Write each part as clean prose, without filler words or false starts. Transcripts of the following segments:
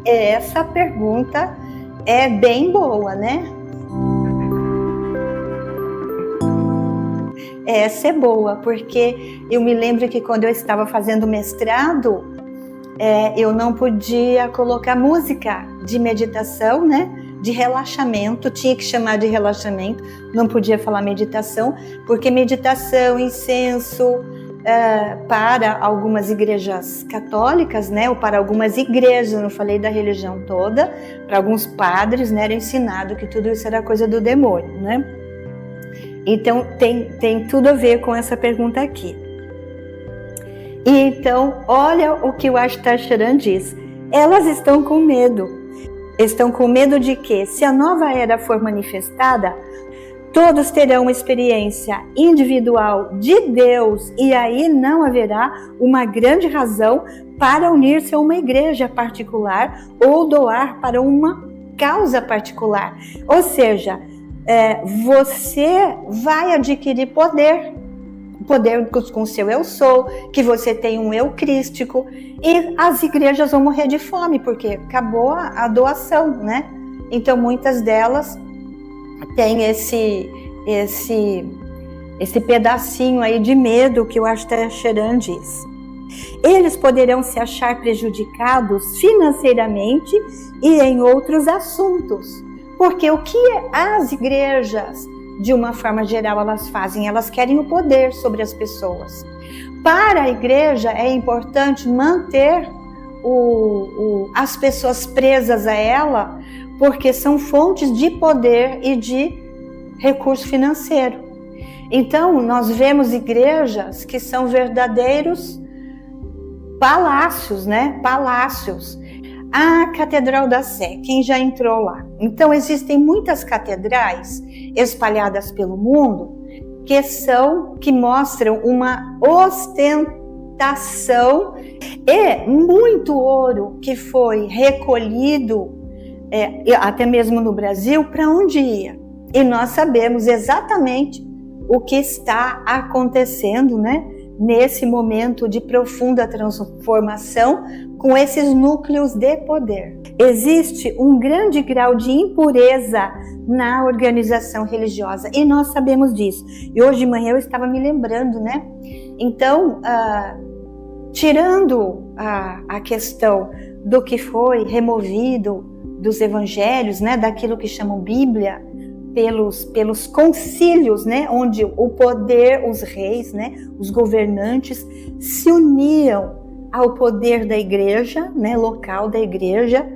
essa pergunta é bem boa, né? Essa é boa, porque eu me lembro que quando eu estava fazendo mestrado, eu não podia colocar música de meditação, né? De relaxamento, tinha que chamar de relaxamento, não podia falar meditação, porque meditação, incenso, para algumas igrejas católicas, né? Ou para algumas igrejas, não falei da religião toda, para alguns padres, né? Era ensinado que tudo isso era coisa do demônio, né? Então, tem tudo a ver com essa pergunta aqui. E então, olha o que o Ashtar-Charan diz. Elas estão com medo. Estão com medo de que, se a nova era for manifestada, todos terão uma experiência individual de Deus e aí não haverá uma grande razão para unir-se a uma igreja particular ou doar para uma causa particular. Ou seja, você vai adquirir poder com o seu eu sou, que você tem um eu crístico, e as igrejas vão morrer de fome, porque acabou a doação, né? Então muitas delas têm esse pedacinho aí de medo que o Ashtar-Charan diz. Eles poderão se achar prejudicados financeiramente e em outros assuntos. Porque o que as igrejas, de uma forma geral, elas fazem? Elas querem o poder sobre as pessoas. Para a igreja é importante manter as pessoas presas a ela, porque são fontes de poder e de recurso financeiro. Então, nós vemos igrejas que são verdadeiros palácios, né? Palácios. A Catedral da Sé, quem já entrou lá? Então, existem muitas catedrais espalhadas pelo mundo que mostram uma ostentação e muito ouro que foi recolhido, até mesmo no Brasil, para onde ia. E nós sabemos exatamente o que está acontecendo, né? Nesse momento de profunda transformação com esses núcleos de poder. Existe um grande grau de impureza na organização religiosa e nós sabemos disso. E hoje de manhã eu estava me lembrando, né? Então, tirando a questão do que foi removido dos evangelhos, né? Daquilo que chamam Bíblia, pelos concílios, né, onde o poder, os reis, né, os governantes se uniam ao poder da igreja, né, local da igreja,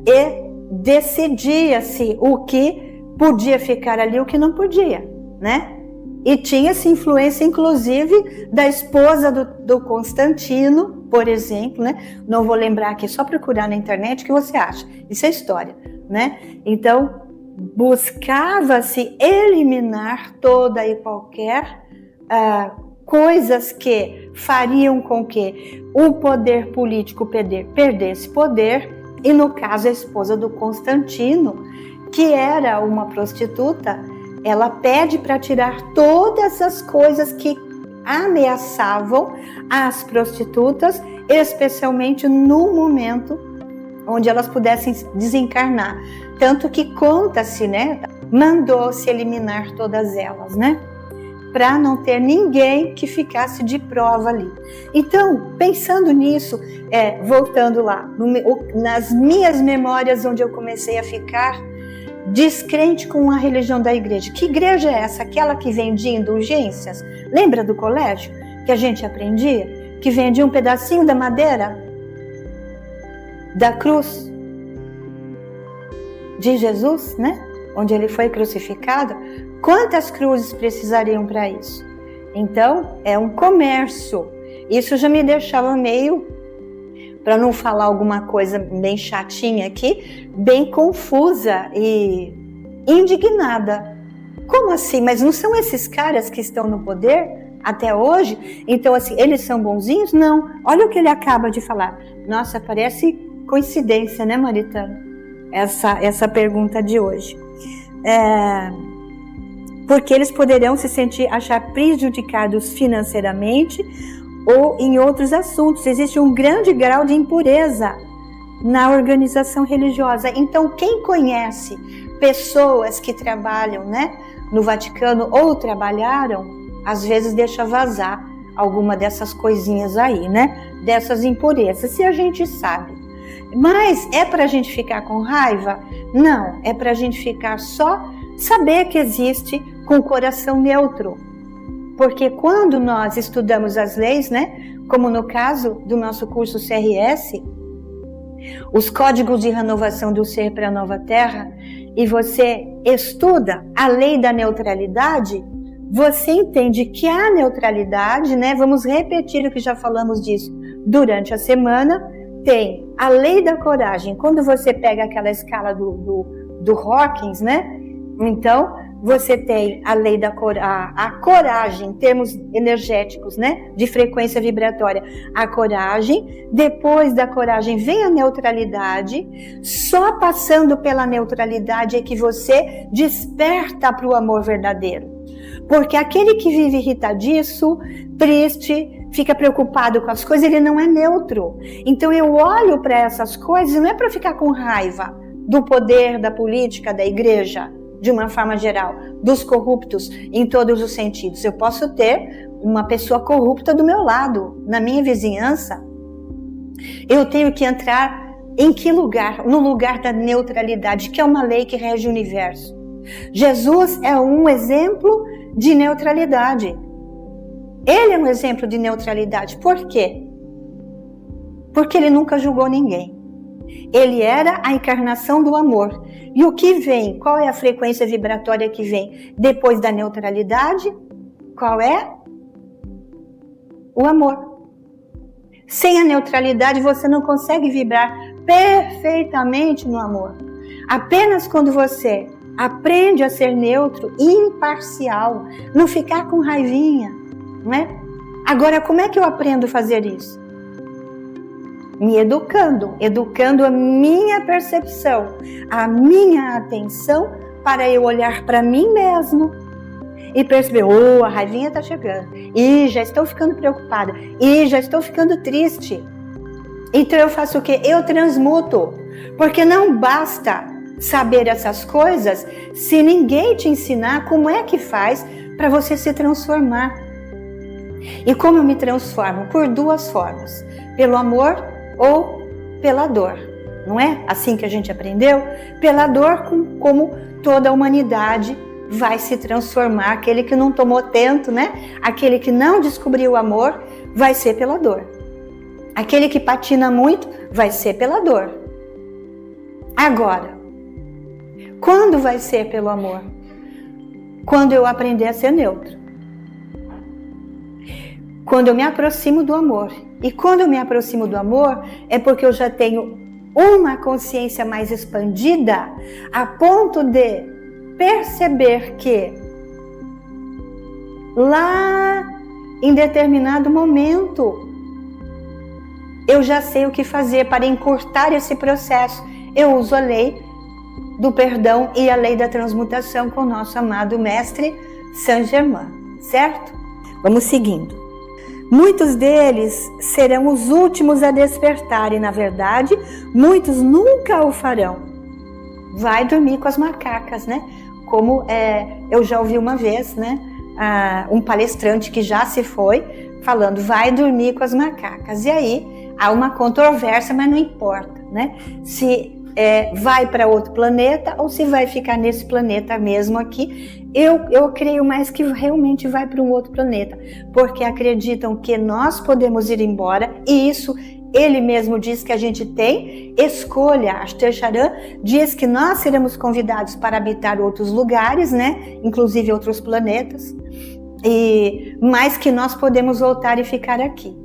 e decidia-se o que podia ficar ali e o que não podia, né? E tinha-se influência, inclusive, da esposa do Constantino, por exemplo, né? Não vou lembrar aqui, só procurar na internet o que você acha. Isso é história, né? Então, buscava-se eliminar toda e qualquer coisas que fariam com que o poder político perdesse poder, e no caso a esposa do Constantino, que era uma prostituta, ela pede para tirar todas as coisas que ameaçavam as prostitutas, especialmente no momento onde elas pudessem desencarnar. Tanto que conta-se, né? Mandou-se eliminar todas elas, né? Para não ter ninguém que ficasse de prova ali. Então, pensando nisso, voltando lá, nas minhas memórias onde eu comecei a ficar descrente com a religião da igreja. Que igreja é essa? Aquela que vendia indulgências? Lembra do colégio que a gente aprendia? Que vendia um pedacinho da madeira da cruz de Jesus, né? Onde ele foi crucificado. Quantas cruzes precisariam para isso? Então, é um comércio. Isso já me deixava meio, para não falar alguma coisa bem chatinha aqui, bem confusa e indignada. Como assim? Mas não são esses caras que estão no poder até hoje? Então, assim, eles são bonzinhos? Não. Olha o que ele acaba de falar. Nossa, parece coincidência, né, Maritana? Essa pergunta de hoje. Porque eles poderão achar prejudicados financeiramente ou em outros assuntos. Existe um grande grau de impureza na organização religiosa. Então, quem conhece pessoas que trabalham, né, no Vaticano ou trabalharam, às vezes deixa vazar alguma dessas coisinhas aí, né, dessas impurezas, se a gente sabe. Mas é para a gente ficar com raiva? Não, é para a gente ficar só saber que existe com o coração neutro. Porque quando nós estudamos as leis, né, como no caso do nosso curso CRS, os códigos de renovação do ser para a nova terra, e você estuda a lei da neutralidade, você entende que a neutralidade, né, vamos repetir o que já falamos disso durante a semana, tem a lei da coragem. Quando você pega aquela escala do Hawkins, né, então você tem a lei da a coragem, em termos energéticos, né, de frequência vibratória, a coragem. Depois da coragem vem a neutralidade. Só passando pela neutralidade é que você desperta para o amor verdadeiro. Porque aquele que vive irritadiço, triste, fica preocupado com as coisas, ele não é neutro. Então eu olho para essas coisas, não é para ficar com raiva do poder, da política, da igreja, de uma forma geral, dos corruptos em todos os sentidos. Eu posso ter uma pessoa corrupta do meu lado, na minha vizinhança. Eu tenho que entrar em que lugar? No lugar da neutralidade, que é uma lei que rege o universo. Jesus é um exemplo de neutralidade. Ele é um exemplo de neutralidade. Por quê? Porque ele nunca julgou ninguém. Ele era a encarnação do amor. E o que vem? Qual é a frequência vibratória que vem depois da neutralidade? Qual é? O amor. Sem a neutralidade você não consegue vibrar perfeitamente no amor. Apenas quando você aprende a ser neutro, imparcial, não ficar com raivinha, né? Agora, como é que eu aprendo a fazer isso? Me educando a minha percepção, a minha atenção, para eu olhar para mim mesmo e perceber, a raivinha está chegando, e já estou ficando preocupada, e já estou ficando triste. Então eu faço o quê? Eu transmuto, porque não basta saber essas coisas se ninguém te ensinar como é que faz para você se transformar. E como eu me transformo? Por duas formas, pelo amor ou pela dor, não é assim que a gente aprendeu? Pela dor, como toda a humanidade vai se transformar. Aquele que não tomou tento, né? Aquele que não descobriu o amor, vai ser pela dor. Aquele que patina muito, vai ser pela dor. Agora, quando vai ser pelo amor? Quando eu aprender a ser neutro. Quando eu me aproximo do amor. E quando eu me aproximo do amor, é porque eu já tenho uma consciência mais expandida, a ponto de perceber que lá em determinado momento eu já sei o que fazer para encurtar esse processo. Eu uso a lei do perdão e a lei da transmutação com o nosso amado mestre Saint Germain, certo? Vamos seguindo. Muitos deles serão os últimos a despertar e, na verdade, muitos nunca o farão. Vai dormir com as macacas, né? Como eu já ouvi uma vez, né? Um palestrante que já se foi, falando, vai dormir com as macacas. E aí, há uma controvérsia, mas não importa, né? Se vai para outro planeta ou se vai ficar nesse planeta mesmo aqui. Eu creio mais que realmente vai para um outro planeta, porque acreditam que nós podemos ir embora, e isso ele mesmo diz que a gente tem escolha. Ashtar Charan diz que nós seremos convidados para habitar outros lugares, né? Inclusive outros planetas, mas que nós podemos voltar e ficar aqui.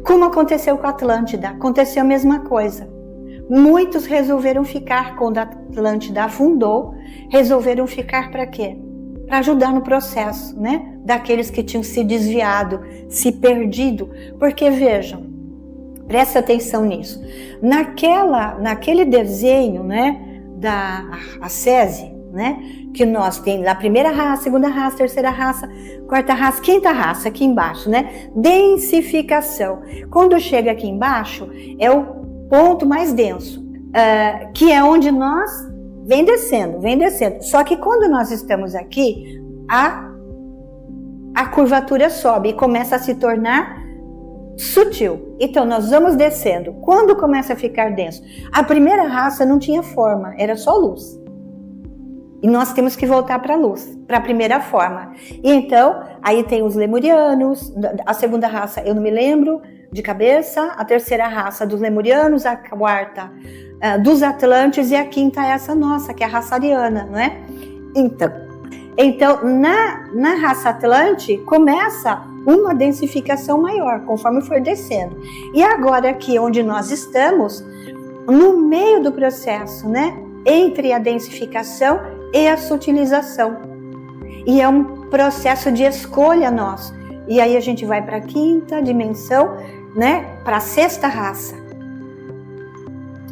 Como aconteceu com a Atlântida, aconteceu a mesma coisa. Muitos resolveram ficar quando a Atlântida afundou. Resolveram ficar para quê? Para ajudar no processo, né? Daqueles que tinham se desviado, se perdido. Porque vejam, presta atenção nisso. Naquele desenho, né? Da Acese, né? Que nós temos a primeira raça, segunda raça, terceira raça, quarta raça, quinta raça aqui embaixo, né? Densificação. Quando chega aqui embaixo, é ponto mais denso, que é onde nós vem descendo. Só que quando nós estamos aqui, a curvatura sobe e começa a se tornar sutil. Então nós vamos descendo. Quando começa a ficar denso? A primeira raça não tinha forma, era só luz. E nós temos que voltar para a luz, para a primeira forma. E então, aí tem os lemurianos, a segunda raça eu não me lembro de cabeça, a terceira raça dos lemurianos, a quarta dos atlantes e a quinta é essa nossa, que é a raça ariana, não é? Então na raça atlante começa uma densificação maior, conforme for descendo. E agora aqui onde nós estamos, no meio do processo, né? Entre a densificação e a sutilização. E é um processo de escolha nosso. E aí a gente vai para a quinta dimensão, né? Para a sexta raça.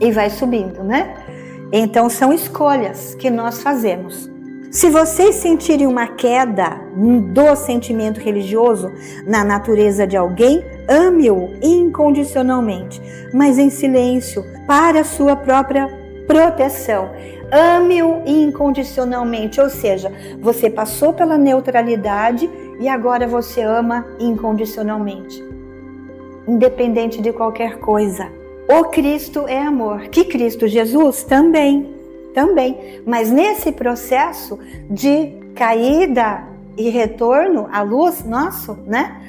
E vai subindo, né? Então são escolhas que nós fazemos. Se vocês sentirem uma queda do sentimento religioso na natureza de alguém, ame-o incondicionalmente, mas em silêncio, para a sua própria proteção. Ame-o incondicionalmente, ou seja, você passou pela neutralidade e agora você ama incondicionalmente, independente de qualquer coisa. O Cristo é amor, que Cristo Jesus também, mas nesse processo de caída e retorno à luz nosso, né?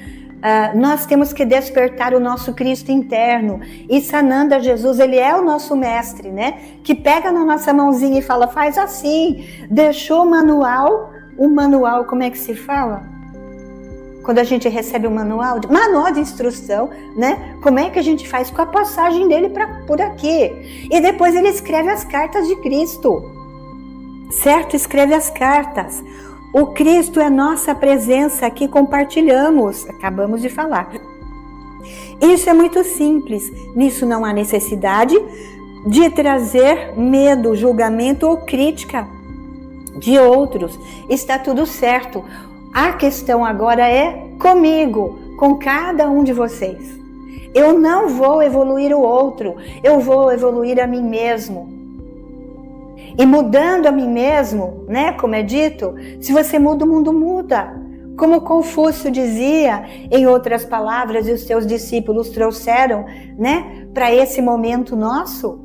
Nós temos que despertar o nosso Cristo interno. E Sananda Jesus, ele é o nosso mestre, né? Que pega na nossa mãozinha e fala, faz assim. Deixou o manual, como é que se fala? Quando a gente recebe um manual de instrução, né? Como é que a gente faz com a passagem dele por aqui? E depois ele escreve as cartas de Cristo, certo? Escreve as cartas. O Cristo é nossa presença que compartilhamos, acabamos de falar. Isso é muito simples, nisso não há necessidade de trazer medo, julgamento ou crítica de outros. Está tudo certo. A questão agora é comigo, com cada um de vocês. Eu não vou evoluir o outro, eu vou evoluir a mim mesmo. E mudando a mim mesmo, né, como é dito, se você muda, o mundo muda. Como Confúcio dizia, em outras palavras, e os seus discípulos trouxeram, né, para esse momento nosso.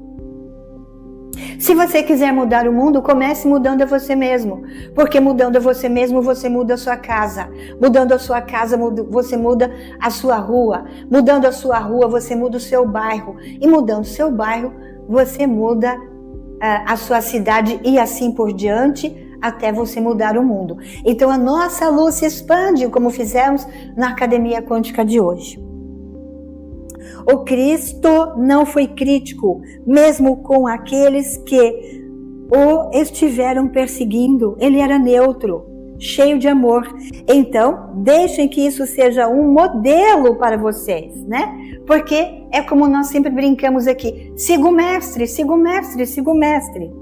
Se você quiser mudar o mundo, comece mudando a você mesmo. Porque mudando a você mesmo, você muda a sua casa. Mudando a sua casa, você muda a sua rua. Mudando a sua rua, você muda o seu bairro. E mudando o seu bairro, você muda a sua cidade e assim por diante, até você mudar o mundo. Então a nossa luz se expande, como fizemos na Academia Quântica de hoje. O Cristo não foi crítico, mesmo com aqueles que o estiveram perseguindo. Ele era neutro, cheio de amor. Então, deixem que isso seja um modelo para vocês, né? Porque é como nós sempre brincamos aqui, siga o mestre, siga o mestre, siga o mestre.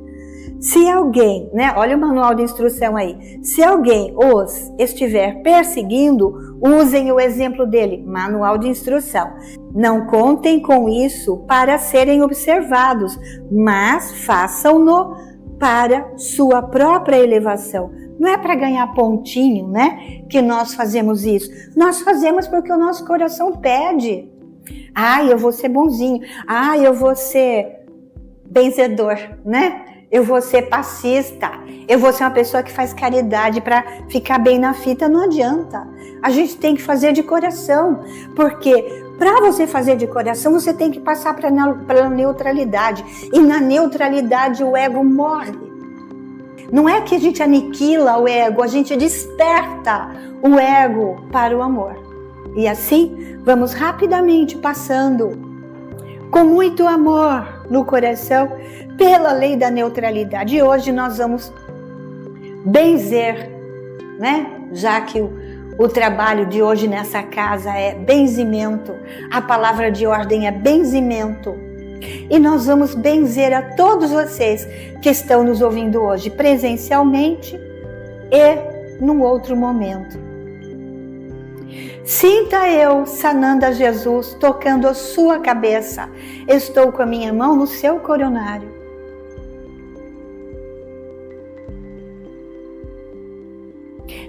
Se alguém, né, olha o manual de instrução aí, se alguém os estiver perseguindo, usem o exemplo dele, manual de instrução. Não contem com isso para serem observados, mas façam-no para sua própria elevação. Não é para ganhar pontinho, né, que nós fazemos isso. Nós fazemos porque o nosso coração pede. Eu vou ser bonzinho. Eu vou ser benzedor, né? Eu vou ser passista, eu vou ser uma pessoa que faz caridade para ficar bem na fita. Não adianta, a gente tem que fazer de coração, porque para você fazer de coração, você tem que passar pela neutralidade, e na neutralidade o ego morre. Não é que a gente aniquila o ego, a gente desperta o ego para o amor. E assim, vamos rapidamente passando com muito amor no coração, pela lei da neutralidade. E hoje nós vamos benzer, né? Já que o trabalho de hoje nessa casa é benzimento, a palavra de ordem é benzimento. E nós vamos benzer a todos vocês que estão nos ouvindo hoje, presencialmente e num outro momento. Sinta eu, Sananda Jesus, tocando a sua cabeça. Estou com a minha mão no seu coronário.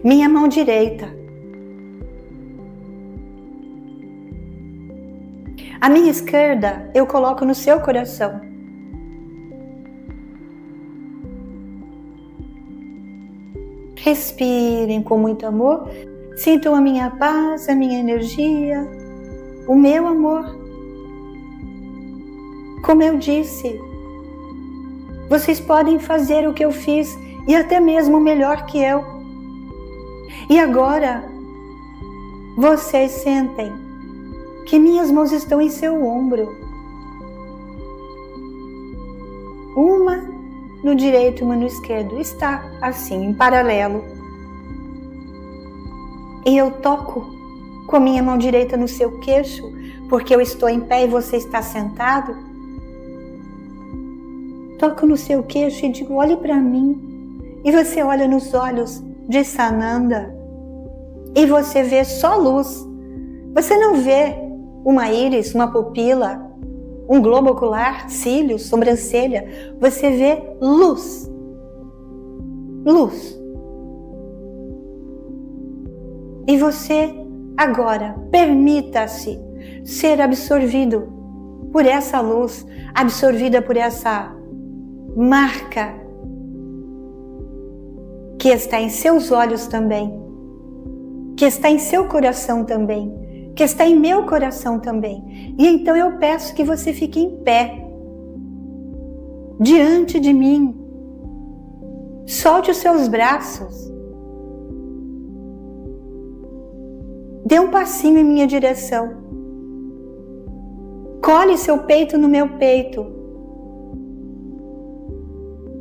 Minha mão direita. A minha esquerda eu coloco no seu coração. Respirem com muito amor. Sintam a minha paz, a minha energia, o meu amor. Como eu disse, vocês podem fazer o que eu fiz e até mesmo melhor que eu. E agora, vocês sentem que minhas mãos estão em seu ombro. Uma no direito e uma no esquerdo. Está assim, em paralelo. E eu toco com a minha mão direita no seu queixo, porque eu estou em pé e você está sentado. Toco no seu queixo e digo, olhe para mim. E você olha nos olhos de Sananda e você vê só luz. Você não vê uma íris, uma pupila, um globo ocular, cílios, sobrancelha. Você vê luz. Luz. E você, agora, permita-se ser absorvido por essa luz, absorvida por essa marca que está em seus olhos também, que está em seu coração também, que está em meu coração também. E então eu peço que você fique em pé, diante de mim. Solte os seus braços. Dê um passinho em minha direção. Cole seu peito no meu peito.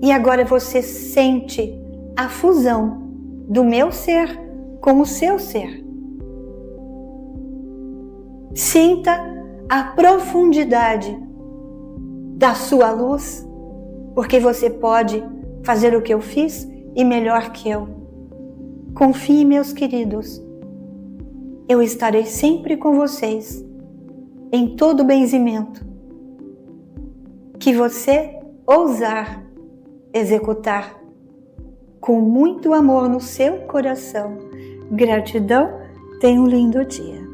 E agora você sente a fusão do meu ser com o seu ser. Sinta a profundidade da sua luz, porque você pode fazer o que eu fiz e melhor que eu. Confie, meus queridos. Eu estarei sempre com vocês, em todo benzimento que você ousar executar com muito amor no seu coração. Gratidão, tenha um lindo dia.